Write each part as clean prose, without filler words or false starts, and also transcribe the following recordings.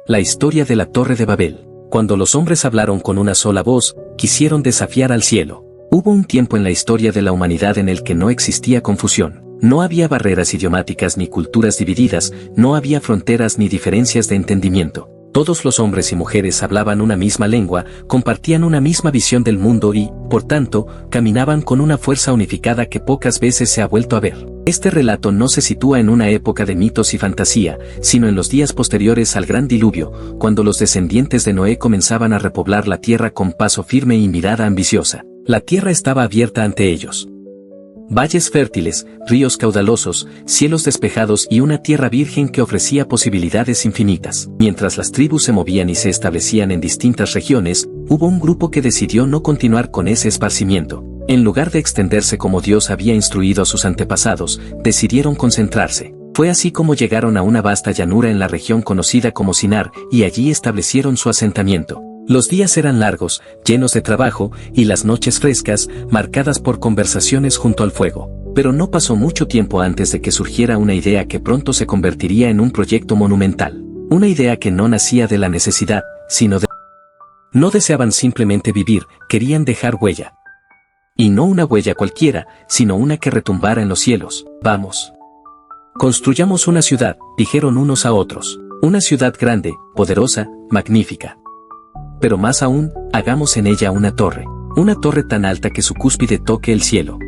La historia de la Torre de Babel. Cuando los hombres hablaron con una sola voz, quisieron desafiar al cielo. Hubo un tiempo en la historia de la humanidad en el que no existía confusión. No había barreras idiomáticas ni culturas divididas, no había fronteras ni diferencias de entendimiento. Todos los hombres y mujeres hablaban una misma lengua, compartían una misma visión del mundo y, por tanto, caminaban con una fuerza unificada que pocas veces se ha vuelto a ver. Este relato no se sitúa en una época de mitos y fantasía, sino en los días posteriores al gran diluvio, cuando los descendientes de Noé comenzaban a repoblar la tierra con paso firme y mirada ambiciosa. La tierra estaba abierta ante ellos. Valles fértiles, ríos caudalosos, cielos despejados y una tierra virgen que ofrecía posibilidades infinitas. Mientras las tribus se movían y se establecían en distintas regiones, hubo un grupo que decidió no continuar con ese esparcimiento. En lugar de extenderse como Dios había instruido a sus antepasados, decidieron concentrarse. Fue así como llegaron a una vasta llanura en la región conocida como Sinar, y allí establecieron su asentamiento. Los días eran largos, llenos de trabajo, y las noches frescas, marcadas por conversaciones junto al fuego. Pero no pasó mucho tiempo antes de que surgiera una idea que pronto se convertiría en un proyecto monumental. Una idea que no nacía de la necesidad, sino de... No deseaban simplemente vivir, querían dejar huella. Y no una huella cualquiera, sino una que retumbara en los cielos. Vamos. Construyamos una ciudad, dijeron unos a otros. Una ciudad grande, poderosa, magnífica. Pero más aún, hagamos en ella una torre tan alta que su cúspide toque el cielo.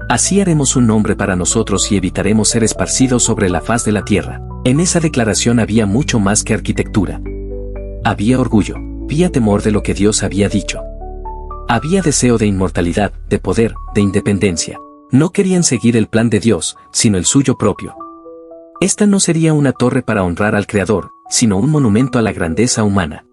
Así haremos un nombre para nosotros y evitaremos ser esparcidos sobre la faz de la tierra. En esa declaración había mucho más que arquitectura. Había orgullo, había temor de lo que Dios había dicho. Había deseo de inmortalidad, de poder, de independencia. No querían seguir el plan de Dios, sino el suyo propio. Esta no sería una torre para honrar al Creador, sino un monumento a la grandeza humana.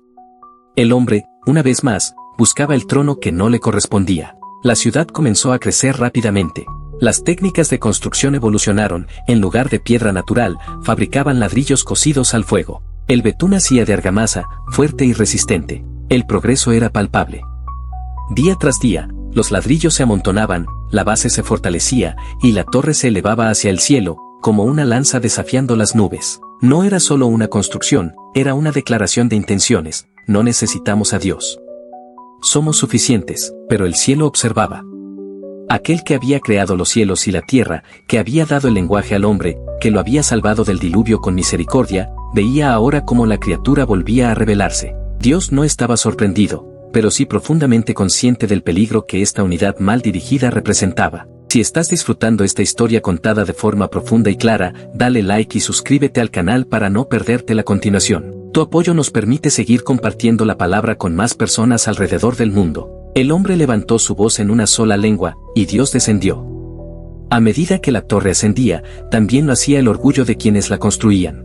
El hombre, una vez más, buscaba el trono que no le correspondía. La ciudad comenzó a crecer rápidamente. Las técnicas de construcción evolucionaron, en lugar de piedra natural, fabricaban ladrillos cocidos al fuego. El betún hacía de argamasa, fuerte y resistente. El progreso era palpable. Día tras día, los ladrillos se amontonaban, la base se fortalecía, y la torre se elevaba hacia el cielo, como una lanza desafiando las nubes. No era solo una construcción, era una declaración de intenciones. No necesitamos a Dios. Somos suficientes, pero el cielo observaba. Aquel que había creado los cielos y la tierra, que había dado el lenguaje al hombre, que lo había salvado del diluvio con misericordia, veía ahora cómo la criatura volvía a rebelarse. Dios no estaba sorprendido, pero sí profundamente consciente del peligro que esta unidad mal dirigida representaba. Si estás disfrutando esta historia contada de forma profunda y clara, dale like y suscríbete al canal para no perderte la continuación. Tu apoyo nos permite seguir compartiendo la palabra con más personas alrededor del mundo. El hombre levantó su voz en una sola lengua, y Dios descendió. A medida que la torre ascendía, también lo hacía el orgullo de quienes la construían.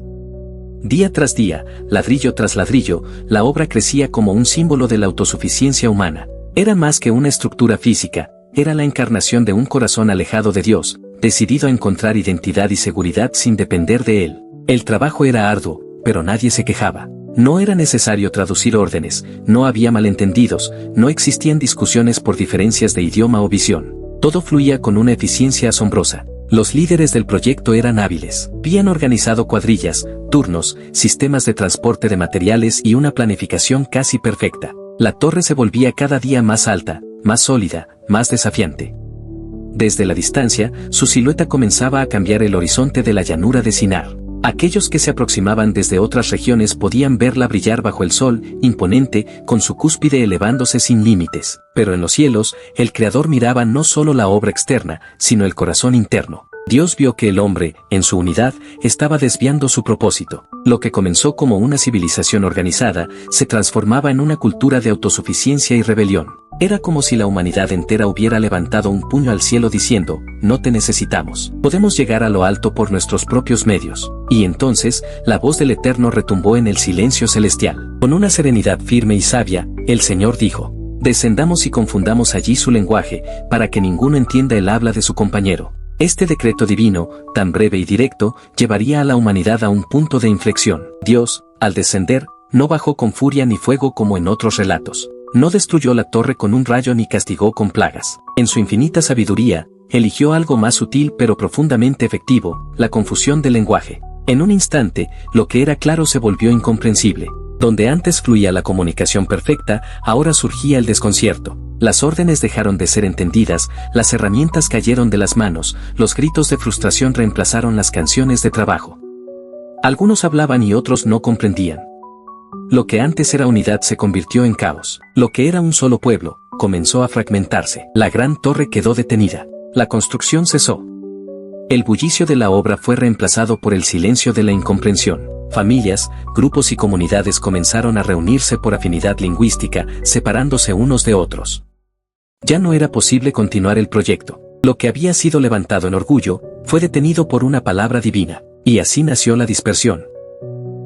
Día tras día, ladrillo tras ladrillo, la obra crecía como un símbolo de la autosuficiencia humana. Era más que una estructura física, era la encarnación de un corazón alejado de Dios, decidido a encontrar identidad y seguridad sin depender de Él. El trabajo era arduo, pero nadie se quejaba. No era necesario traducir órdenes, no había malentendidos, no existían discusiones por diferencias de idioma o visión. Todo fluía con una eficiencia asombrosa. Los líderes del proyecto eran hábiles. Habían organizado cuadrillas, turnos, sistemas de transporte de materiales y una planificación casi perfecta. La torre se volvía cada día más alta, más sólida, más desafiante. Desde la distancia, su silueta comenzaba a cambiar el horizonte de la llanura de Sinar. Aquellos que se aproximaban desde otras regiones podían verla brillar bajo el sol, imponente, con su cúspide elevándose sin límites. Pero en los cielos, el Creador miraba no solo la obra externa, sino el corazón interno. Dios vio que el hombre, en su unidad, estaba desviando su propósito. Lo que comenzó como una civilización organizada, se transformaba en una cultura de autosuficiencia y rebelión. Era como si la humanidad entera hubiera levantado un puño al cielo diciendo, no te necesitamos. Podemos llegar a lo alto por nuestros propios medios. Y entonces, la voz del Eterno retumbó en el silencio celestial. Con una serenidad firme y sabia, el Señor dijo, descendamos y confundamos allí su lenguaje, para que ninguno entienda el habla de su compañero. Este decreto divino, tan breve y directo, llevaría a la humanidad a un punto de inflexión. Dios, al descender, no bajó con furia ni fuego como en otros relatos. No destruyó la torre con un rayo ni castigó con plagas. En su infinita sabiduría, eligió algo más sutil pero profundamente efectivo, la confusión del lenguaje. En un instante, lo que era claro se volvió incomprensible. Donde antes fluía la comunicación perfecta, ahora surgía el desconcierto. Las órdenes dejaron de ser entendidas, las herramientas cayeron de las manos, los gritos de frustración reemplazaron las canciones de trabajo. Algunos hablaban y otros no comprendían. Lo que antes era unidad se convirtió en caos. Lo que era un solo pueblo, comenzó a fragmentarse. La gran torre quedó detenida. La construcción cesó. El bullicio de la obra fue reemplazado por el silencio de la incomprensión. Familias, grupos y comunidades comenzaron a reunirse por afinidad lingüística, separándose unos de otros. Ya no era posible continuar el proyecto. Lo que había sido levantado en orgullo, fue detenido por una palabra divina, y así nació la dispersión.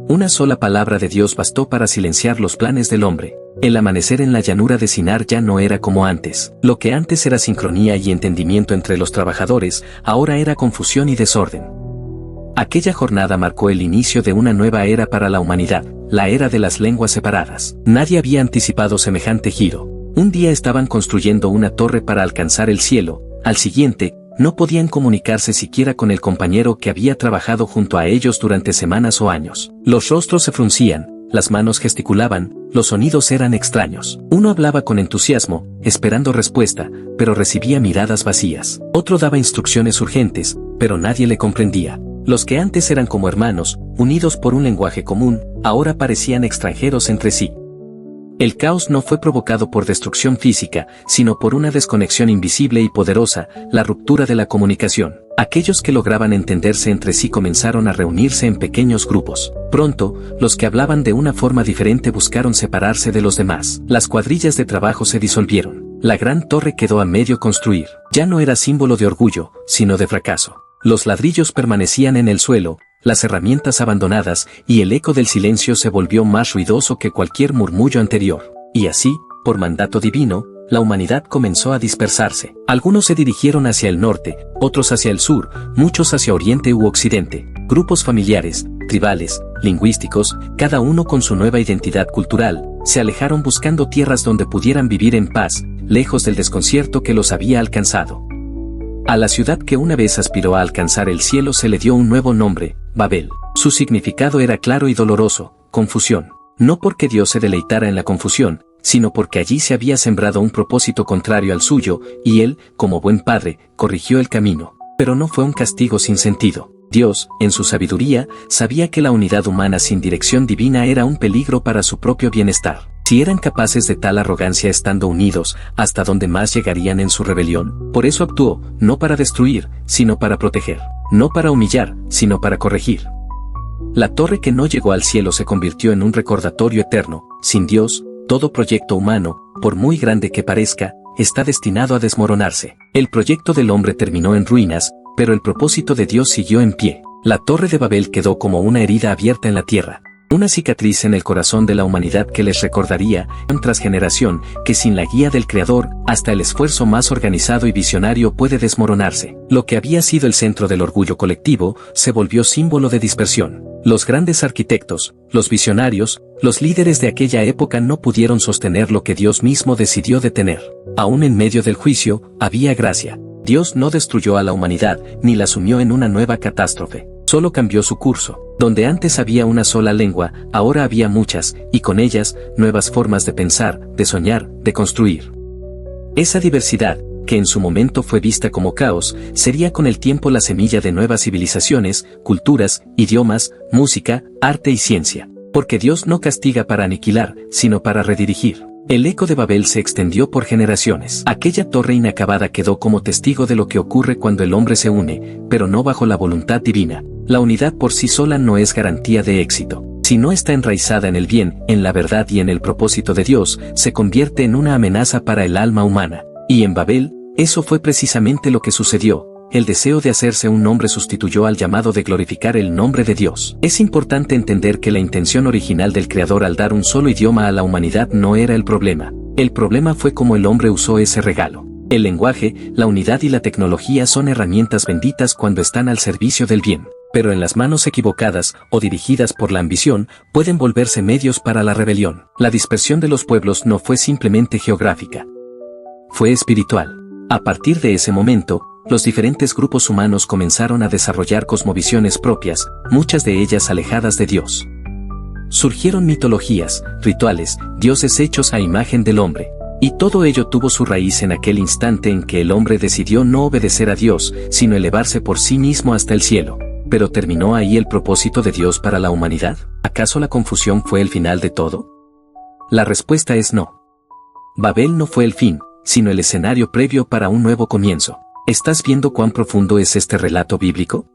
Una sola palabra de Dios bastó para silenciar los planes del hombre. El amanecer en la llanura de Sinar ya no era como antes. Lo que antes era sincronía y entendimiento entre los trabajadores, ahora era confusión y desorden. Aquella jornada marcó el inicio de una nueva era para la humanidad, la era de las lenguas separadas. Nadie había anticipado semejante giro. Un día estaban construyendo una torre para alcanzar el cielo, al siguiente, no podían comunicarse siquiera con el compañero que había trabajado junto a ellos durante semanas o años. Los rostros se fruncían, las manos gesticulaban, los sonidos eran extraños. Uno hablaba con entusiasmo, esperando respuesta, pero recibía miradas vacías. Otro daba instrucciones urgentes, pero nadie le comprendía. Los que antes eran como hermanos, unidos por un lenguaje común, ahora parecían extranjeros entre sí. El caos no fue provocado por destrucción física, sino por una desconexión invisible y poderosa, la ruptura de la comunicación. Aquellos que lograban entenderse entre sí comenzaron a reunirse en pequeños grupos. Pronto, los que hablaban de una forma diferente buscaron separarse de los demás. Las cuadrillas de trabajo se disolvieron. La gran torre quedó a medio construir. Ya no era símbolo de orgullo, sino de fracaso. Los ladrillos permanecían en el suelo, las herramientas abandonadas, y el eco del silencio se volvió más ruidoso que cualquier murmullo anterior. Y así, por mandato divino, la humanidad comenzó a dispersarse. Algunos se dirigieron hacia el norte, otros hacia el sur, muchos hacia oriente u occidente. Grupos familiares, tribales, lingüísticos, cada uno con su nueva identidad cultural, se alejaron buscando tierras donde pudieran vivir en paz, lejos del desconcierto que los había alcanzado. A la ciudad que una vez aspiró a alcanzar el cielo se le dio un nuevo nombre, Babel. Su significado era claro y doloroso, confusión. No porque Dios se deleitara en la confusión, sino porque allí se había sembrado un propósito contrario al suyo, y él, como buen padre, corrigió el camino. Pero no fue un castigo sin sentido. Dios, en su sabiduría, sabía que la unidad humana sin dirección divina era un peligro para su propio bienestar. Si eran capaces de tal arrogancia estando unidos, ¿hasta dónde más llegarían en su rebelión? Por eso actuó, no para destruir, sino para proteger. No para humillar, sino para corregir. La torre que no llegó al cielo se convirtió en un recordatorio eterno. Sin Dios, todo proyecto humano, por muy grande que parezca, está destinado a desmoronarse. El proyecto del hombre terminó en ruinas, pero el propósito de Dios siguió en pie. La torre de Babel quedó como una herida abierta en la tierra. Una cicatriz en el corazón de la humanidad que les recordaría, tras generación, que sin la guía del Creador, hasta el esfuerzo más organizado y visionario puede desmoronarse. Lo que había sido el centro del orgullo colectivo, se volvió símbolo de dispersión. Los grandes arquitectos, los visionarios, los líderes de aquella época no pudieron sostener lo que Dios mismo decidió detener. Aún en medio del juicio, había gracia. Dios no destruyó a la humanidad, ni la sumió en una nueva catástrofe. Solo cambió su curso. Donde antes había una sola lengua, ahora había muchas, y con ellas, nuevas formas de pensar, de soñar, de construir. Esa diversidad, que en su momento fue vista como caos, sería con el tiempo la semilla de nuevas civilizaciones, culturas, idiomas, música, arte y ciencia. Porque Dios no castiga para aniquilar, sino para redirigir. El eco de Babel se extendió por generaciones. Aquella torre inacabada quedó como testigo de lo que ocurre cuando el hombre se une, pero no bajo la voluntad divina. La unidad por sí sola no es garantía de éxito. Si no está enraizada en el bien, en la verdad y en el propósito de Dios, se convierte en una amenaza para el alma humana. Y en Babel, eso fue precisamente lo que sucedió. El deseo de hacerse un nombre sustituyó al llamado de glorificar el nombre de Dios. Es importante entender que la intención original del Creador al dar un solo idioma a la humanidad no era el problema. El problema fue cómo el hombre usó ese regalo. El lenguaje, la unidad y la tecnología son herramientas benditas cuando están al servicio del bien, pero en las manos equivocadas o dirigidas por la ambición, pueden volverse medios para la rebelión. La dispersión de los pueblos no fue simplemente geográfica. Fue espiritual. A partir de ese momento, los diferentes grupos humanos comenzaron a desarrollar cosmovisiones propias, muchas de ellas alejadas de Dios. Surgieron mitologías, rituales, dioses hechos a imagen del hombre. Y todo ello tuvo su raíz en aquel instante en que el hombre decidió no obedecer a Dios, sino elevarse por sí mismo hasta el cielo. ¿Pero terminó ahí el propósito de Dios para la humanidad? ¿Acaso la confusión fue el final de todo? La respuesta es no. Babel no fue el fin, sino el escenario previo para un nuevo comienzo. ¿Estás viendo cuán profundo es este relato bíblico?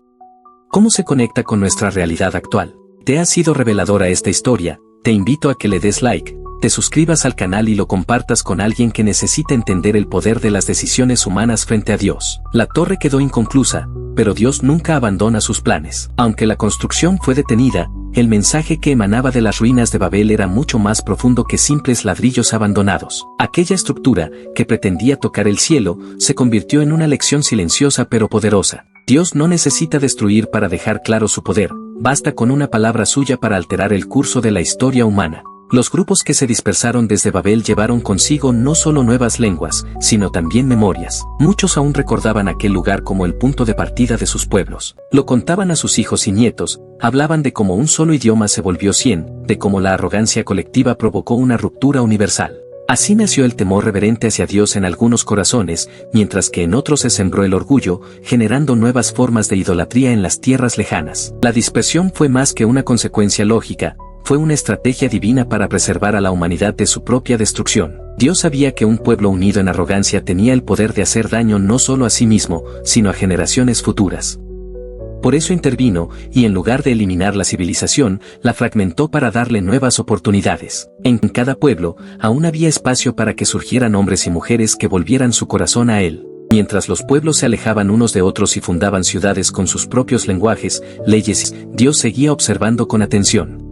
¿Cómo se conecta con nuestra realidad actual? ¿Te ha sido reveladora esta historia? Te invito a que le des like, te suscribas al canal y lo compartas con alguien que necesita entender el poder de las decisiones humanas frente a Dios. La torre quedó inconclusa, pero Dios nunca abandona sus planes. Aunque la construcción fue detenida, el mensaje que emanaba de las ruinas de Babel era mucho más profundo que simples ladrillos abandonados. Aquella estructura, que pretendía tocar el cielo, se convirtió en una lección silenciosa pero poderosa. Dios no necesita destruir para dejar claro su poder, basta con una palabra suya para alterar el curso de la historia humana. Los grupos que se dispersaron desde Babel llevaron consigo no solo nuevas lenguas, sino también memorias. Muchos aún recordaban aquel lugar como el punto de partida de sus pueblos. Lo contaban a sus hijos y nietos, hablaban de cómo un solo idioma se volvió 100, de cómo la arrogancia colectiva provocó una ruptura universal. Así nació el temor reverente hacia Dios en algunos corazones, mientras que en otros se sembró el orgullo, generando nuevas formas de idolatría en las tierras lejanas. La dispersión fue más que una consecuencia lógica, fue una estrategia divina para preservar a la humanidad de su propia destrucción. Dios sabía que un pueblo unido en arrogancia tenía el poder de hacer daño no solo a sí mismo, sino a generaciones futuras. Por eso intervino, y en lugar de eliminar la civilización, la fragmentó para darle nuevas oportunidades. En cada pueblo, aún había espacio para que surgieran hombres y mujeres que volvieran su corazón a Él. Mientras los pueblos se alejaban unos de otros y fundaban ciudades con sus propios lenguajes, leyes, Dios seguía observando con atención.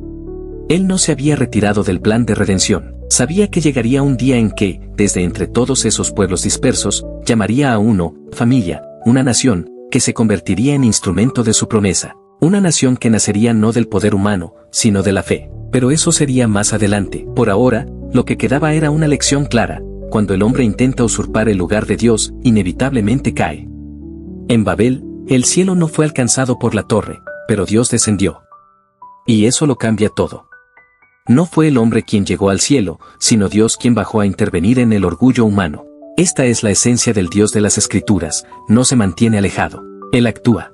Él no se había retirado del plan de redención. Sabía que llegaría un día en que, desde entre todos esos pueblos dispersos, llamaría a uno, familia, una nación, que se convertiría en instrumento de su promesa. Una nación que nacería no del poder humano, sino de la fe. Pero eso sería más adelante. Por ahora, lo que quedaba era una lección clara. Cuando el hombre intenta usurpar el lugar de Dios, inevitablemente cae. En Babel, el cielo no fue alcanzado por la torre, pero Dios descendió. Y eso lo cambia todo. No fue el hombre quien llegó al cielo, sino Dios quien bajó a intervenir en el orgullo humano. Esta es la esencia del Dios de las Escrituras, no se mantiene alejado. Él actúa.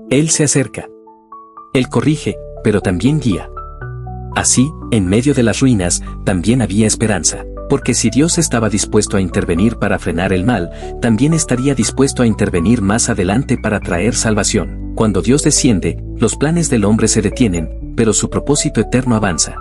Él se acerca. Él corrige, pero también guía. Así, en medio de las ruinas, también había esperanza. Porque si Dios estaba dispuesto a intervenir para frenar el mal, también estaría dispuesto a intervenir más adelante para traer salvación. Cuando Dios desciende, los planes del hombre se detienen, pero su propósito eterno avanza.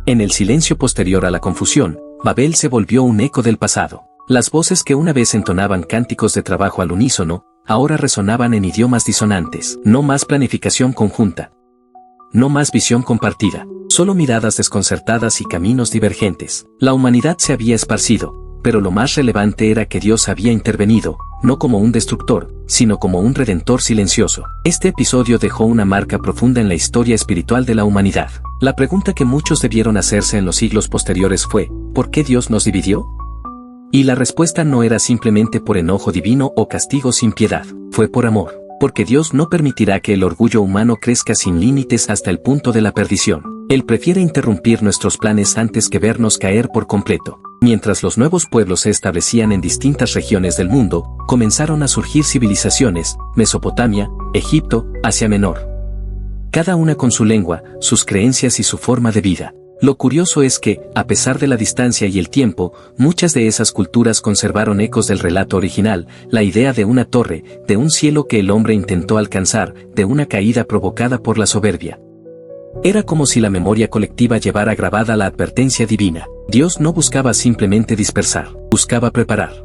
En el silencio posterior a la confusión, Babel se volvió un eco del pasado. Las voces que una vez entonaban cánticos de trabajo al unísono, ahora resonaban en idiomas disonantes. No más planificación conjunta. No más visión compartida. Solo miradas desconcertadas y caminos divergentes. La humanidad se había esparcido, pero lo más relevante era que Dios había intervenido, no como un destructor, sino como un redentor silencioso. Este episodio dejó una marca profunda en la historia espiritual de la humanidad. La pregunta que muchos debieron hacerse en los siglos posteriores fue, ¿por qué Dios nos dividió? Y la respuesta no era simplemente por enojo divino o castigo sin piedad, fue por amor. Porque Dios no permitirá que el orgullo humano crezca sin límites hasta el punto de la perdición. Él prefiere interrumpir nuestros planes antes que vernos caer por completo. Mientras los nuevos pueblos se establecían en distintas regiones del mundo, comenzaron a surgir civilizaciones, Mesopotamia, Egipto, Asia Menor. Cada una con su lengua, sus creencias y su forma de vida. Lo curioso es que, a pesar de la distancia y el tiempo, muchas de esas culturas conservaron ecos del relato original, la idea de una torre, de un cielo que el hombre intentó alcanzar, de una caída provocada por la soberbia. Era como si la memoria colectiva llevara grabada la advertencia divina. Dios no buscaba simplemente dispersar, buscaba preparar.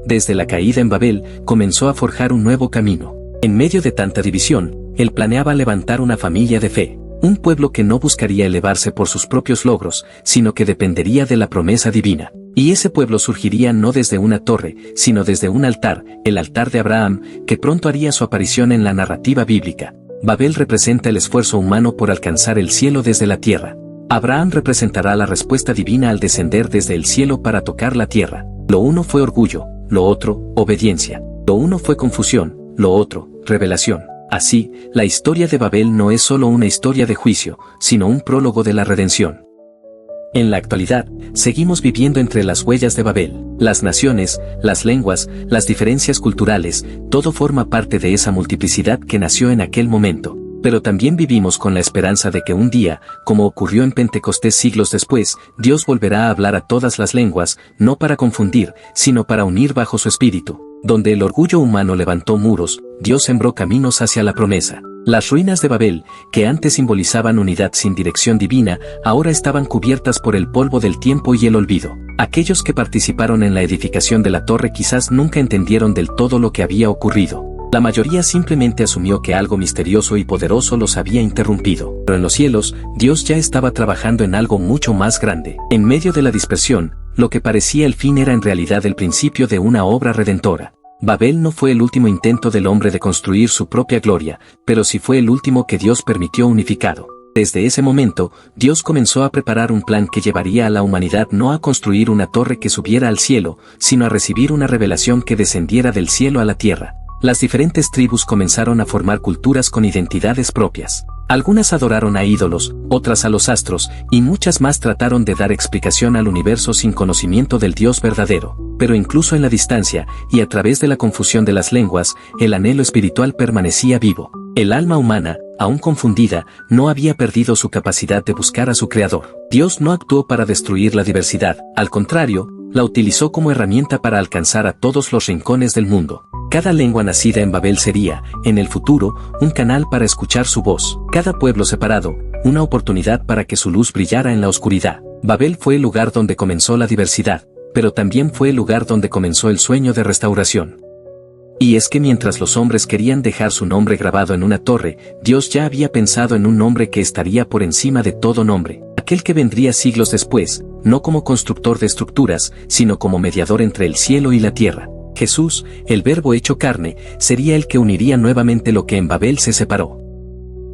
Desde la caída en Babel, comenzó a forjar un nuevo camino. En medio de tanta división, él planeaba levantar una familia de fe. Un pueblo que no buscaría elevarse por sus propios logros, sino que dependería de la promesa divina. Y ese pueblo surgiría no desde una torre, sino desde un altar, el altar de Abraham, que pronto haría su aparición en la narrativa bíblica. Babel representa el esfuerzo humano por alcanzar el cielo desde la tierra. Abraham representará la respuesta divina al descender desde el cielo para tocar la tierra. Lo uno fue orgullo, lo otro, obediencia. Lo uno fue confusión, lo otro, revelación. Así, la historia de Babel no es solo una historia de juicio, sino un prólogo de la redención. En la actualidad, seguimos viviendo entre las huellas de Babel. Las naciones, las lenguas, las diferencias culturales, todo forma parte de esa multiplicidad que nació en aquel momento. Pero también vivimos con la esperanza de que un día, como ocurrió en Pentecostés siglos después, Dios volverá a hablar a todas las lenguas, no para confundir, sino para unir bajo su espíritu. Donde el orgullo humano levantó muros, Dios sembró caminos hacia la promesa. Las ruinas de Babel, que antes simbolizaban unidad sin dirección divina, ahora estaban cubiertas por el polvo del tiempo y el olvido. Aquellos que participaron en la edificación de la torre quizás nunca entendieron del todo lo que había ocurrido. La mayoría simplemente asumió que algo misterioso y poderoso los había interrumpido. Pero en los cielos, Dios ya estaba trabajando en algo mucho más grande. En medio de la dispersión, lo que parecía el fin era en realidad el principio de una obra redentora. Babel no fue el último intento del hombre de construir su propia gloria, pero sí fue el último que Dios permitió unificado. Desde ese momento, Dios comenzó a preparar un plan que llevaría a la humanidad no a construir una torre que subiera al cielo, sino a recibir una revelación que descendiera del cielo a la tierra. Las diferentes tribus comenzaron a formar culturas con identidades propias. Algunas adoraron a ídolos, otras a los astros, y muchas más trataron de dar explicación al universo sin conocimiento del Dios verdadero. Pero incluso en la distancia, y a través de la confusión de las lenguas, el anhelo espiritual permanecía vivo. El alma humana, aún confundida, no había perdido su capacidad de buscar a su Creador. Dios no actuó para destruir la diversidad, al contrario, la utilizó como herramienta para alcanzar a todos los rincones del mundo. Cada lengua nacida en Babel sería, en el futuro, un canal para escuchar su voz. Cada pueblo separado, una oportunidad para que su luz brillara en la oscuridad. Babel fue el lugar donde comenzó la diversidad, pero también fue el lugar donde comenzó el sueño de restauración. Y es que mientras los hombres querían dejar su nombre grabado en una torre, Dios ya había pensado en un nombre que estaría por encima de todo nombre, aquel que vendría siglos después, no como constructor de estructuras, sino como mediador entre el cielo y la tierra. Jesús, el Verbo hecho carne, sería el que uniría nuevamente lo que en Babel se separó.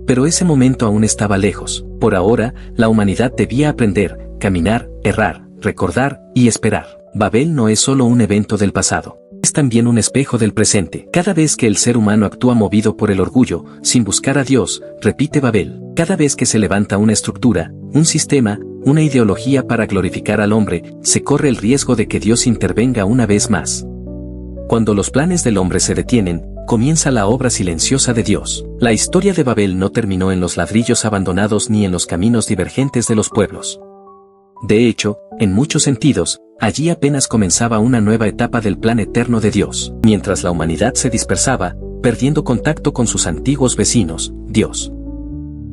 Pero ese momento aún estaba lejos. Por ahora, la humanidad debía aprender, caminar, errar, recordar y esperar. Babel no es solo un evento del pasado. Es también un espejo del presente. Cada vez que el ser humano actúa movido por el orgullo, sin buscar a Dios, repite Babel. Cada vez que se levanta una estructura, un sistema, una ideología para glorificar al hombre, se corre el riesgo de que Dios intervenga una vez más. Cuando los planes del hombre se detienen, comienza la obra silenciosa de Dios. La historia de Babel no terminó en los ladrillos abandonados ni en los caminos divergentes de los pueblos. De hecho, en muchos sentidos, allí apenas comenzaba una nueva etapa del plan eterno de Dios. Mientras la humanidad se dispersaba, perdiendo contacto con sus antiguos vecinos, Dios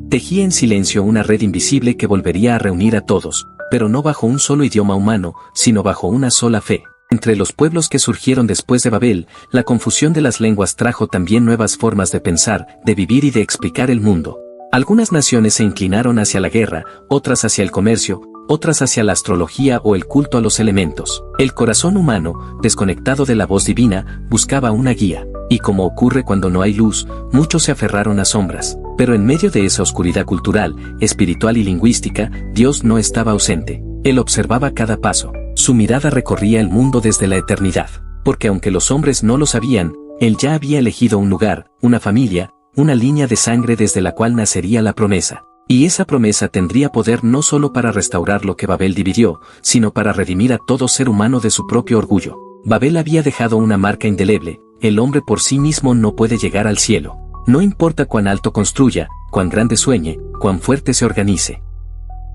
tejía en silencio una red invisible que volvería a reunir a todos, pero no bajo un solo idioma humano, sino bajo una sola fe. Entre los pueblos que surgieron después de Babel, la confusión de las lenguas trajo también nuevas formas de pensar, de vivir y de explicar el mundo. Algunas naciones se inclinaron hacia la guerra, otras hacia el comercio, otras hacia la astrología o el culto a los elementos. El corazón humano, desconectado de la voz divina, buscaba una guía. Y como ocurre cuando no hay luz, muchos se aferraron a sombras. Pero en medio de esa oscuridad cultural, espiritual y lingüística, Dios no estaba ausente. Él observaba cada paso. Su mirada recorría el mundo desde la eternidad. Porque aunque los hombres no lo sabían, Él ya había elegido un lugar, una familia, una línea de sangre desde la cual nacería la promesa. Y esa promesa tendría poder no solo para restaurar lo que Babel dividió, sino para redimir a todo ser humano de su propio orgullo. Babel había dejado una marca indeleble. El hombre por sí mismo no puede llegar al cielo. No importa cuán alto construya, cuán grande sueñe, cuán fuerte se organice.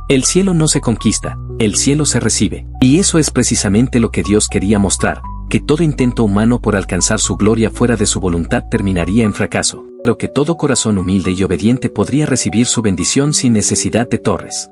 El cielo no se conquista, el cielo se recibe. Y eso es precisamente lo que Dios quería mostrar, que todo intento humano por alcanzar su gloria fuera de su voluntad terminaría en fracaso, pero que todo corazón humilde y obediente podría recibir su bendición sin necesidad de torres.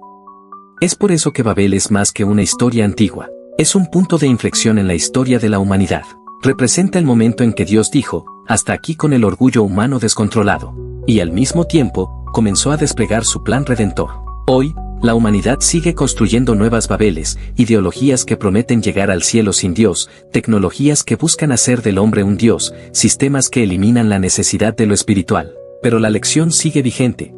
Es por eso que Babel es más que una historia antigua. Es un punto de inflexión en la historia de la humanidad. Representa el momento en que Dios dijo, hasta aquí con el orgullo humano descontrolado. Y al mismo tiempo, comenzó a desplegar su plan redentor. Hoy, la humanidad sigue construyendo nuevas Babeles, ideologías que prometen llegar al cielo sin Dios, tecnologías que buscan hacer del hombre un Dios, sistemas que eliminan la necesidad de lo espiritual. Pero la lección sigue vigente.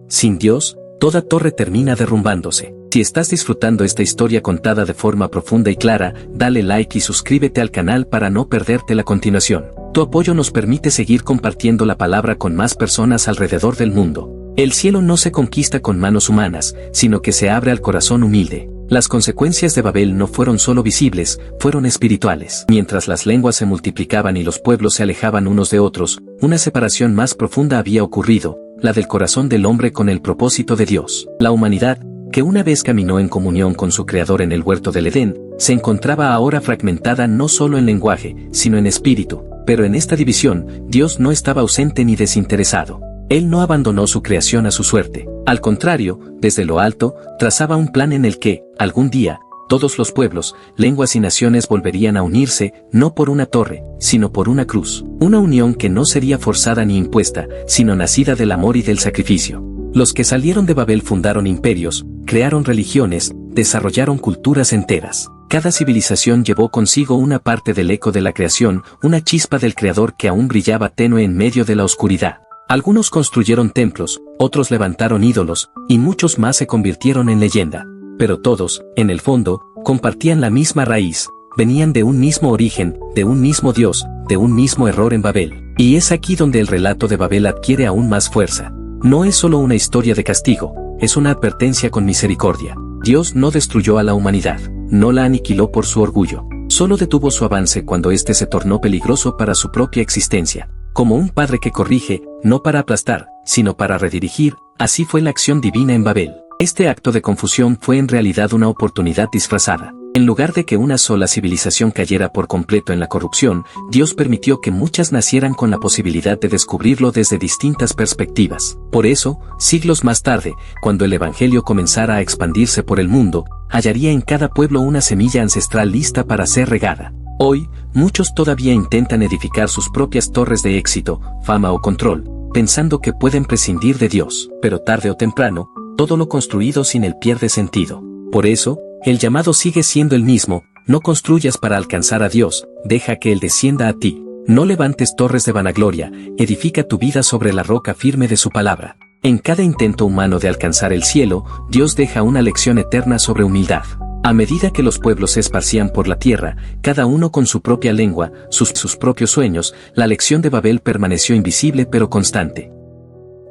Sin Dios, toda torre termina derrumbándose. Si estás disfrutando esta historia contada de forma profunda y clara, dale like y suscríbete al canal para no perderte la continuación. Tu apoyo nos permite seguir compartiendo la palabra con más personas alrededor del mundo. El cielo no se conquista con manos humanas, sino que se abre al corazón humilde. Las consecuencias de Babel no fueron solo visibles, fueron espirituales. Mientras las lenguas se multiplicaban y los pueblos se alejaban unos de otros, una separación más profunda había ocurrido, la del corazón del hombre con el propósito de Dios. La humanidad, que una vez caminó en comunión con su Creador en el huerto del Edén, se encontraba ahora fragmentada no solo en lenguaje, sino en espíritu. Pero en esta división, Dios no estaba ausente ni desinteresado. Él no abandonó su creación a su suerte. Al contrario, desde lo alto, trazaba un plan en el que, algún día, todos los pueblos, lenguas y naciones volverían a unirse, no por una torre, sino por una cruz. Una unión que no sería forzada ni impuesta, sino nacida del amor y del sacrificio. Los que salieron de Babel fundaron imperios, crearon religiones, desarrollaron culturas enteras. Cada civilización llevó consigo una parte del eco de la creación, una chispa del Creador que aún brillaba tenue en medio de la oscuridad. Algunos construyeron templos, otros levantaron ídolos, y muchos más se convirtieron en leyenda. Pero todos, en el fondo, compartían la misma raíz, venían de un mismo origen, de un mismo Dios, de un mismo error en Babel. Y es aquí donde el relato de Babel adquiere aún más fuerza. No es solo una historia de castigo, es una advertencia con misericordia. Dios no destruyó a la humanidad, no la aniquiló por su orgullo. Solo detuvo su avance cuando éste se tornó peligroso para su propia existencia. Como un padre que corrige, no para aplastar, sino para redirigir, así fue la acción divina en Babel. Este acto de confusión fue en realidad una oportunidad disfrazada. En lugar de que una sola civilización cayera por completo en la corrupción, Dios permitió que muchas nacieran con la posibilidad de descubrirlo desde distintas perspectivas. Por eso, siglos más tarde, cuando el Evangelio comenzara a expandirse por el mundo, hallaría en cada pueblo una semilla ancestral lista para ser regada. Hoy, muchos todavía intentan edificar sus propias torres de éxito, fama o control, pensando que pueden prescindir de Dios, pero tarde o temprano, todo lo construido sin él pierde sentido. Por eso, el llamado sigue siendo el mismo: no construyas para alcanzar a Dios, deja que Él descienda a ti. No levantes torres de vanagloria, edifica tu vida sobre la roca firme de su palabra. En cada intento humano de alcanzar el cielo, Dios deja una lección eterna sobre humildad. A medida que los pueblos se esparcían por la tierra, cada uno con su propia lengua, sus propios sueños, la lección de Babel permaneció invisible pero constante.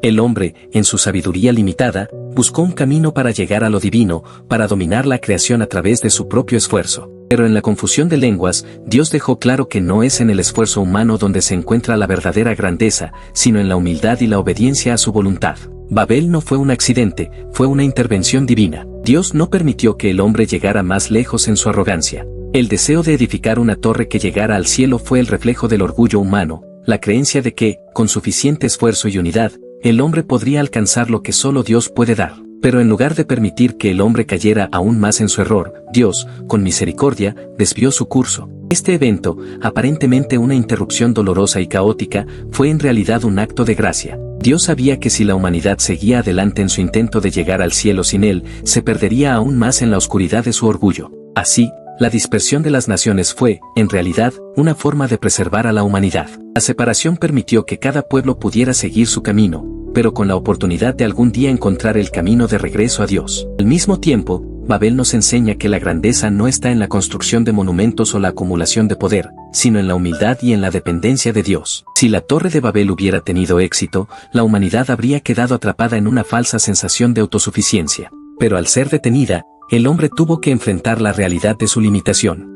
El hombre, en su sabiduría limitada, buscó un camino para llegar a lo divino, para dominar la creación a través de su propio esfuerzo. Pero en la confusión de lenguas, Dios dejó claro que no es en el esfuerzo humano donde se encuentra la verdadera grandeza, sino en la humildad y la obediencia a su voluntad. Babel no fue un accidente, fue una intervención divina. Dios no permitió que el hombre llegara más lejos en su arrogancia. El deseo de edificar una torre que llegara al cielo fue el reflejo del orgullo humano, la creencia de que, con suficiente esfuerzo y unidad, el hombre podría alcanzar lo que solo Dios puede dar. Pero en lugar de permitir que el hombre cayera aún más en su error, Dios, con misericordia, desvió su curso. Este evento, aparentemente una interrupción dolorosa y caótica, fue en realidad un acto de gracia. Dios sabía que si la humanidad seguía adelante en su intento de llegar al cielo sin él, se perdería aún más en la oscuridad de su orgullo. Así, la dispersión de las naciones fue, en realidad, una forma de preservar a la humanidad. La separación permitió que cada pueblo pudiera seguir su camino, pero con la oportunidad de algún día encontrar el camino de regreso a Dios. Al mismo tiempo, Babel nos enseña que la grandeza no está en la construcción de monumentos o la acumulación de poder, sino en la humildad y en la dependencia de Dios. Si la Torre de Babel hubiera tenido éxito, la humanidad habría quedado atrapada en una falsa sensación de autosuficiencia. Pero al ser detenida, el hombre tuvo que enfrentar la realidad de su limitación.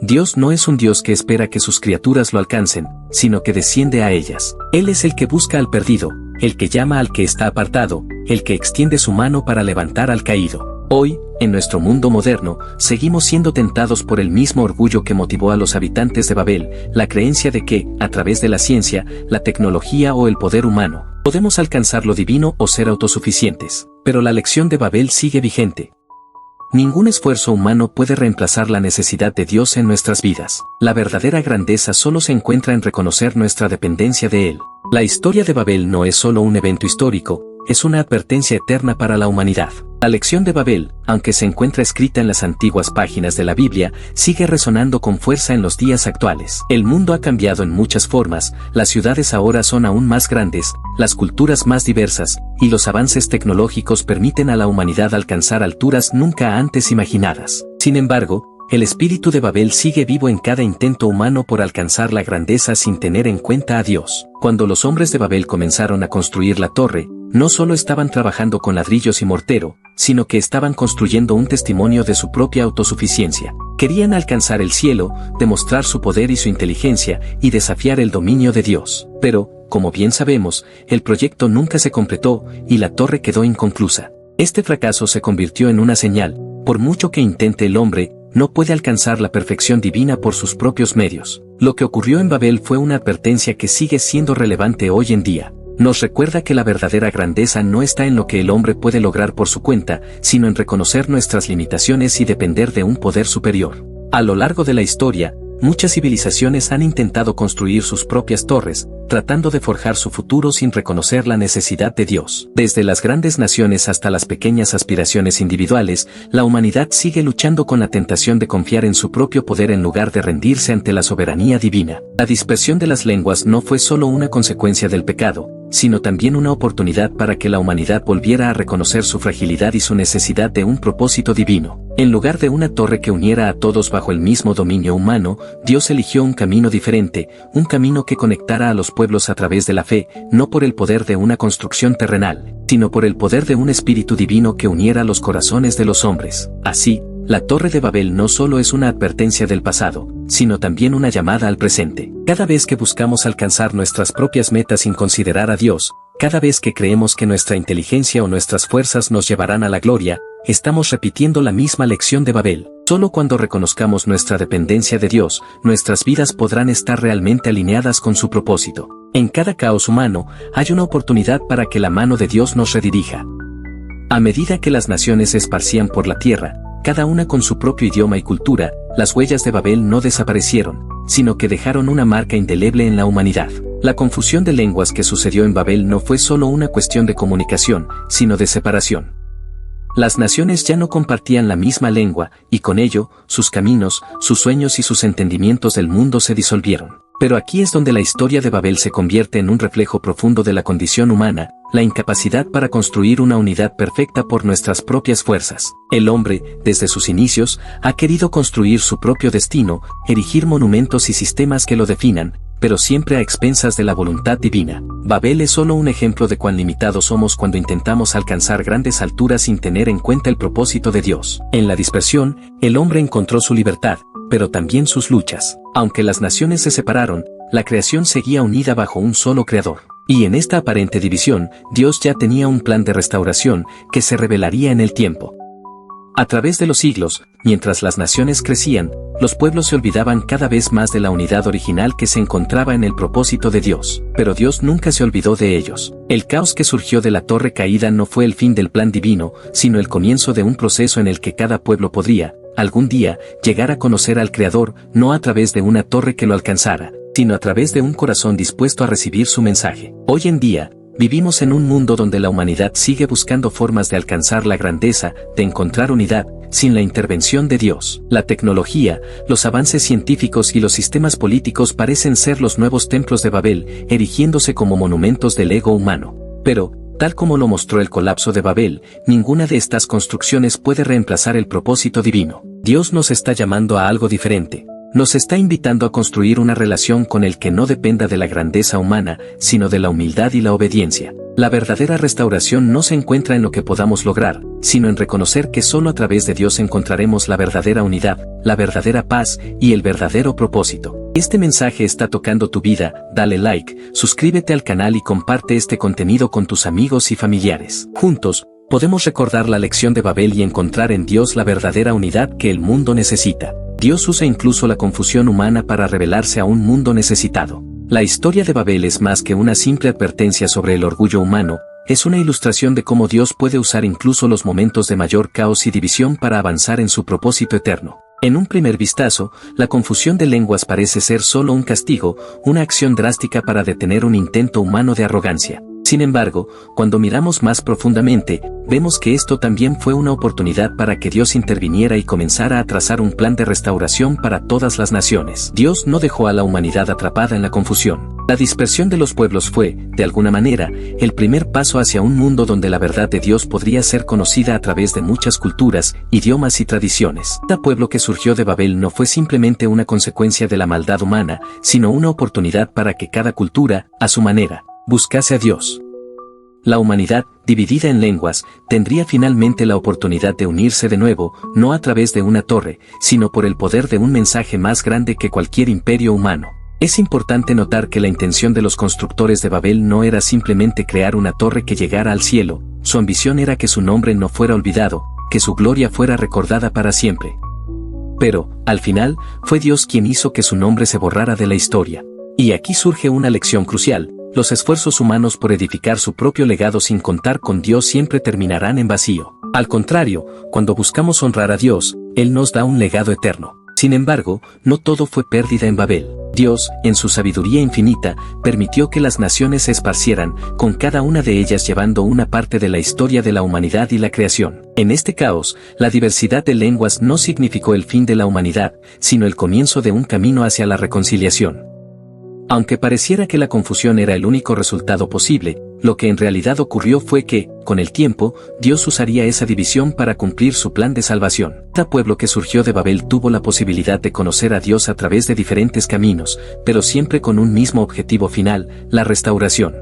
Dios no es un Dios que espera que sus criaturas lo alcancen, sino que desciende a ellas. Él es el que busca al perdido, el que llama al que está apartado, el que extiende su mano para levantar al caído. Hoy, en nuestro mundo moderno, seguimos siendo tentados por el mismo orgullo que motivó a los habitantes de Babel, la creencia de que, a través de la ciencia, la tecnología o el poder humano, podemos alcanzar lo divino o ser autosuficientes. Pero la lección de Babel sigue vigente. Ningún esfuerzo humano puede reemplazar la necesidad de Dios en nuestras vidas. La verdadera grandeza solo se encuentra en reconocer nuestra dependencia de Él. La historia de Babel no es solo un evento histórico, es una advertencia eterna para la humanidad. La lección de Babel, aunque se encuentra escrita en las antiguas páginas de la Biblia, sigue resonando con fuerza en los días actuales. El mundo ha cambiado en muchas formas, las ciudades ahora son aún más grandes, las culturas más diversas, y los avances tecnológicos permiten a la humanidad alcanzar alturas nunca antes imaginadas. Sin embargo, el espíritu de Babel sigue vivo en cada intento humano por alcanzar la grandeza sin tener en cuenta a Dios. Cuando los hombres de Babel comenzaron a construir la torre, no solo estaban trabajando con ladrillos y mortero, sino que estaban construyendo un testimonio de su propia autosuficiencia. Querían alcanzar el cielo, demostrar su poder y su inteligencia, y desafiar el dominio de Dios. Pero, como bien sabemos, el proyecto nunca se completó, y la torre quedó inconclusa. Este fracaso se convirtió en una señal: por mucho que intente el hombre, no puede alcanzar la perfección divina por sus propios medios. Lo que ocurrió en Babel fue una advertencia que sigue siendo relevante hoy en día. Nos recuerda que la verdadera grandeza no está en lo que el hombre puede lograr por su cuenta, sino en reconocer nuestras limitaciones y depender de un poder superior. A lo largo de la historia, muchas civilizaciones han intentado construir sus propias torres, tratando de forjar su futuro sin reconocer la necesidad de Dios. Desde las grandes naciones hasta las pequeñas aspiraciones individuales, la humanidad sigue luchando con la tentación de confiar en su propio poder en lugar de rendirse ante la soberanía divina. La dispersión de las lenguas no fue solo una consecuencia del pecado, sino también una oportunidad para que la humanidad volviera a reconocer su fragilidad y su necesidad de un propósito divino. En lugar de una torre que uniera a todos bajo el mismo dominio humano, Dios eligió un camino diferente, un camino que conectara a los pueblos a través de la fe, no por el poder de una construcción terrenal, sino por el poder de un espíritu divino que uniera los corazones de los hombres. Así, la Torre de Babel no solo es una advertencia del pasado, sino también una llamada al presente. Cada vez que buscamos alcanzar nuestras propias metas sin considerar a Dios, cada vez que creemos que nuestra inteligencia o nuestras fuerzas nos llevarán a la gloria, estamos repitiendo la misma lección de Babel. Solo cuando reconozcamos nuestra dependencia de Dios, nuestras vidas podrán estar realmente alineadas con su propósito. En cada caos humano, hay una oportunidad para que la mano de Dios nos redirija. A medida que las naciones se esparcían por la tierra, cada una con su propio idioma y cultura, las huellas de Babel no desaparecieron, sino que dejaron una marca indeleble en la humanidad. La confusión de lenguas que sucedió en Babel no fue solo una cuestión de comunicación, sino de separación. Las naciones ya no compartían la misma lengua, y con ello, sus caminos, sus sueños y sus entendimientos del mundo se disolvieron. Pero aquí es donde la historia de Babel se convierte en un reflejo profundo de la condición humana, la incapacidad para construir una unidad perfecta por nuestras propias fuerzas. El hombre, desde sus inicios, ha querido construir su propio destino, erigir monumentos y sistemas que lo definan, pero siempre a expensas de la voluntad divina. Babel es solo un ejemplo de cuán limitados somos cuando intentamos alcanzar grandes alturas sin tener en cuenta el propósito de Dios. En la dispersión, el hombre encontró su libertad, pero también sus luchas. Aunque las naciones se separaron, la creación seguía unida bajo un solo creador. Y en esta aparente división, Dios ya tenía un plan de restauración que se revelaría en el tiempo. A través de los siglos, mientras las naciones crecían, los pueblos se olvidaban cada vez más de la unidad original que se encontraba en el propósito de Dios. Pero Dios nunca se olvidó de ellos. El caos que surgió de la torre caída no fue el fin del plan divino, sino el comienzo de un proceso en el que cada pueblo podría, algún día, llegar a conocer al Creador, no a través de una torre que lo alcanzara, sino a través de un corazón dispuesto a recibir su mensaje. Hoy en día, vivimos en un mundo donde la humanidad sigue buscando formas de alcanzar la grandeza, de encontrar unidad, sin la intervención de Dios. La tecnología, los avances científicos y los sistemas políticos parecen ser los nuevos templos de Babel, erigiéndose como monumentos del ego humano. Pero, tal como lo mostró el colapso de Babel, ninguna de estas construcciones puede reemplazar el propósito divino. Dios nos está llamando a algo diferente. Nos está invitando a construir una relación con el que no dependa de la grandeza humana, sino de la humildad y la obediencia. La verdadera restauración no se encuentra en lo que podamos lograr, sino en reconocer que solo a través de Dios encontraremos la verdadera unidad, la verdadera paz y el verdadero propósito. Este mensaje está tocando tu vida, dale like, suscríbete al canal y comparte este contenido con tus amigos y familiares. Juntos, podemos recordar la lección de Babel y encontrar en Dios la verdadera unidad que el mundo necesita. Dios usa incluso la confusión humana para revelarse a un mundo necesitado. La historia de Babel es más que una simple advertencia sobre el orgullo humano, es una ilustración de cómo Dios puede usar incluso los momentos de mayor caos y división para avanzar en su propósito eterno. En un primer vistazo, la confusión de lenguas parece ser solo un castigo, una acción drástica para detener un intento humano de arrogancia. Sin embargo, cuando miramos más profundamente, vemos que esto también fue una oportunidad para que Dios interviniera y comenzara a trazar un plan de restauración para todas las naciones. Dios no dejó a la humanidad atrapada en la confusión. La dispersión de los pueblos fue, de alguna manera, el primer paso hacia un mundo donde la verdad de Dios podría ser conocida a través de muchas culturas, idiomas y tradiciones. Cada pueblo que surgió de Babel no fue simplemente una consecuencia de la maldad humana, sino una oportunidad para que cada cultura, a su manera, buscase a Dios. La humanidad, dividida en lenguas, tendría finalmente la oportunidad de unirse de nuevo, no a través de una torre, sino por el poder de un mensaje más grande que cualquier imperio humano. Es importante notar que la intención de los constructores de Babel no era simplemente crear una torre que llegara al cielo, su ambición era que su nombre no fuera olvidado, que su gloria fuera recordada para siempre. Pero, al final, fue Dios quien hizo que su nombre se borrara de la historia. Y aquí surge una lección crucial: los esfuerzos humanos por edificar su propio legado sin contar con Dios siempre terminarán en vacío. Al contrario, cuando buscamos honrar a Dios, Él nos da un legado eterno. Sin embargo, no todo fue pérdida en Babel. Dios, en su sabiduría infinita, permitió que las naciones se esparcieran, con cada una de ellas llevando una parte de la historia de la humanidad y la creación. En este caos, la diversidad de lenguas no significó el fin de la humanidad, sino el comienzo de un camino hacia la reconciliación. Aunque pareciera que la confusión era el único resultado posible, lo que en realidad ocurrió fue que, con el tiempo, Dios usaría esa división para cumplir su plan de salvación. Cada pueblo que surgió de Babel tuvo la posibilidad de conocer a Dios a través de diferentes caminos, pero siempre con un mismo objetivo final: la restauración.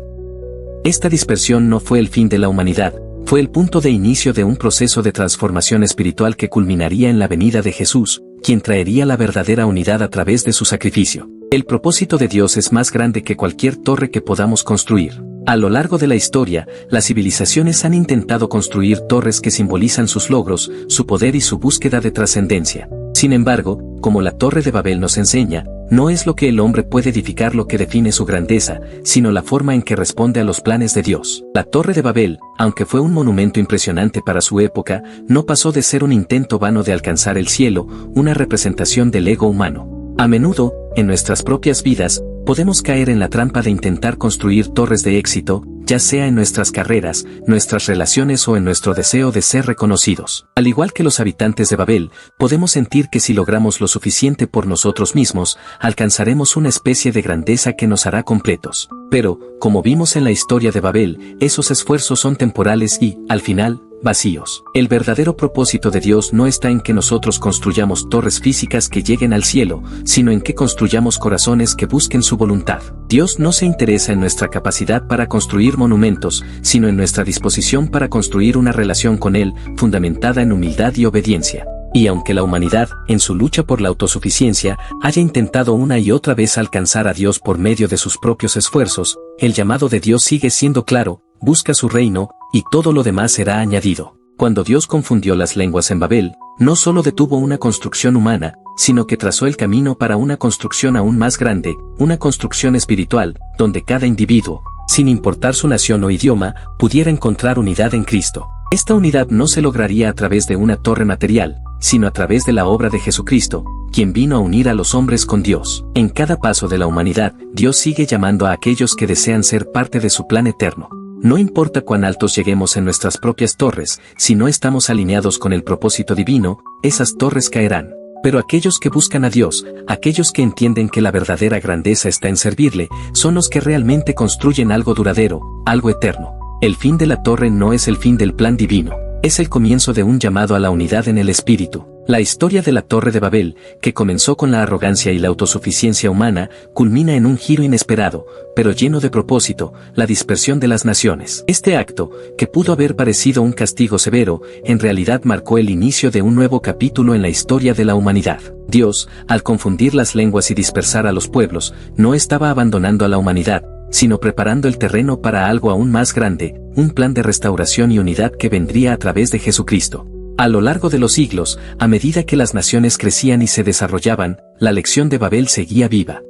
Esta dispersión no fue el fin de la humanidad, fue el punto de inicio de un proceso de transformación espiritual que culminaría en la venida de Jesús, quien traería la verdadera unidad a través de su sacrificio. El propósito de Dios es más grande que cualquier torre que podamos construir. A lo largo de la historia, las civilizaciones han intentado construir torres que simbolizan sus logros, su poder y su búsqueda de trascendencia. Sin embargo, como la Torre de Babel nos enseña, no es lo que el hombre puede edificar lo que define su grandeza, sino la forma en que responde a los planes de Dios. La Torre de Babel, aunque fue un monumento impresionante para su época, no pasó de ser un intento vano de alcanzar el cielo, una representación del ego humano. A menudo, en nuestras propias vidas, podemos caer en la trampa de intentar construir torres de éxito, ya sea en nuestras carreras, nuestras relaciones o en nuestro deseo de ser reconocidos. Al igual que los habitantes de Babel, podemos sentir que si logramos lo suficiente por nosotros mismos, alcanzaremos una especie de grandeza que nos hará completos. Pero, como vimos en la historia de Babel, esos esfuerzos son temporales y, al final, vacíos. El verdadero propósito de Dios no está en que nosotros construyamos torres físicas que lleguen al cielo, sino en que construyamos corazones que busquen su voluntad. Dios no se interesa en nuestra capacidad para construir monumentos, sino en nuestra disposición para construir una relación con Él, fundamentada en humildad y obediencia. Y aunque la humanidad, en su lucha por la autosuficiencia, haya intentado una y otra vez alcanzar a Dios por medio de sus propios esfuerzos, el llamado de Dios sigue siendo claro: busca su reino, y todo lo demás será añadido. Cuando Dios confundió las lenguas en Babel, no solo detuvo una construcción humana, sino que trazó el camino para una construcción aún más grande, una construcción espiritual, donde cada individuo, sin importar su nación o idioma, pudiera encontrar unidad en Cristo. Esta unidad no se lograría a través de una torre material, sino a través de la obra de Jesucristo, quien vino a unir a los hombres con Dios. En cada paso de la humanidad, Dios sigue llamando a aquellos que desean ser parte de su plan eterno. No importa cuán altos lleguemos en nuestras propias torres, si no estamos alineados con el propósito divino, esas torres caerán. Pero aquellos que buscan a Dios, aquellos que entienden que la verdadera grandeza está en servirle, son los que realmente construyen algo duradero, algo eterno. El fin de la torre no es el fin del plan divino, es el comienzo de un llamado a la unidad en el espíritu. La historia de la Torre de Babel, que comenzó con la arrogancia y la autosuficiencia humana, culmina en un giro inesperado, pero lleno de propósito: la dispersión de las naciones. Este acto, que pudo haber parecido un castigo severo, en realidad marcó el inicio de un nuevo capítulo en la historia de la humanidad. Dios, al confundir las lenguas y dispersar a los pueblos, no estaba abandonando a la humanidad, sino preparando el terreno para algo aún más grande, un plan de restauración y unidad que vendría a través de Jesucristo. A lo largo de los siglos, a medida que las naciones crecían y se desarrollaban, la lección de Babel seguía viva.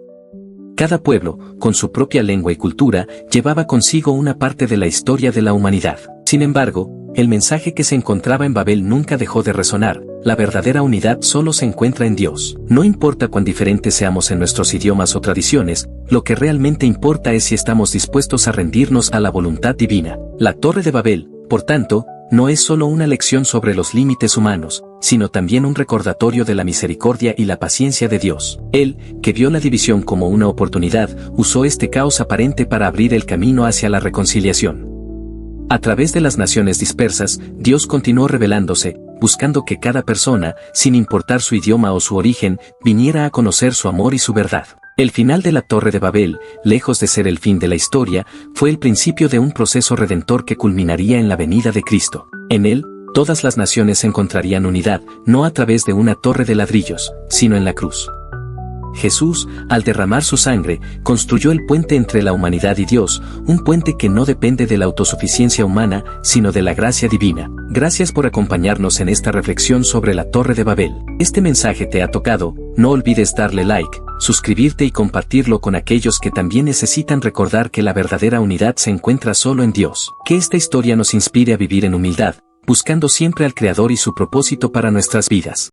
Cada pueblo, con su propia lengua y cultura, llevaba consigo una parte de la historia de la humanidad. Sin embargo, el mensaje que se encontraba en Babel nunca dejó de resonar: la verdadera unidad solo se encuentra en Dios. No importa cuán diferentes seamos en nuestros idiomas o tradiciones, lo que realmente importa es si estamos dispuestos a rendirnos a la voluntad divina. La Torre de Babel, por tanto, no es solo una lección sobre los límites humanos, sino también un recordatorio de la misericordia y la paciencia de Dios. Él, que vio la división como una oportunidad, usó este caos aparente para abrir el camino hacia la reconciliación. A través de las naciones dispersas, Dios continuó revelándose, buscando que cada persona, sin importar su idioma o su origen, viniera a conocer su amor y su verdad. El final de la Torre de Babel, lejos de ser el fin de la historia, fue el principio de un proceso redentor que culminaría en la venida de Cristo. En él, todas las naciones encontrarían unidad, no a través de una torre de ladrillos, sino en la cruz. Jesús, al derramar su sangre, construyó el puente entre la humanidad y Dios, un puente que no depende de la autosuficiencia humana, sino de la gracia divina. Gracias por acompañarnos en esta reflexión sobre la Torre de Babel. Este mensaje te ha tocado, no olvides darle like, suscribirte y compartirlo con aquellos que también necesitan recordar que la verdadera unidad se encuentra solo en Dios. Que esta historia nos inspire a vivir en humildad, buscando siempre al Creador y su propósito para nuestras vidas.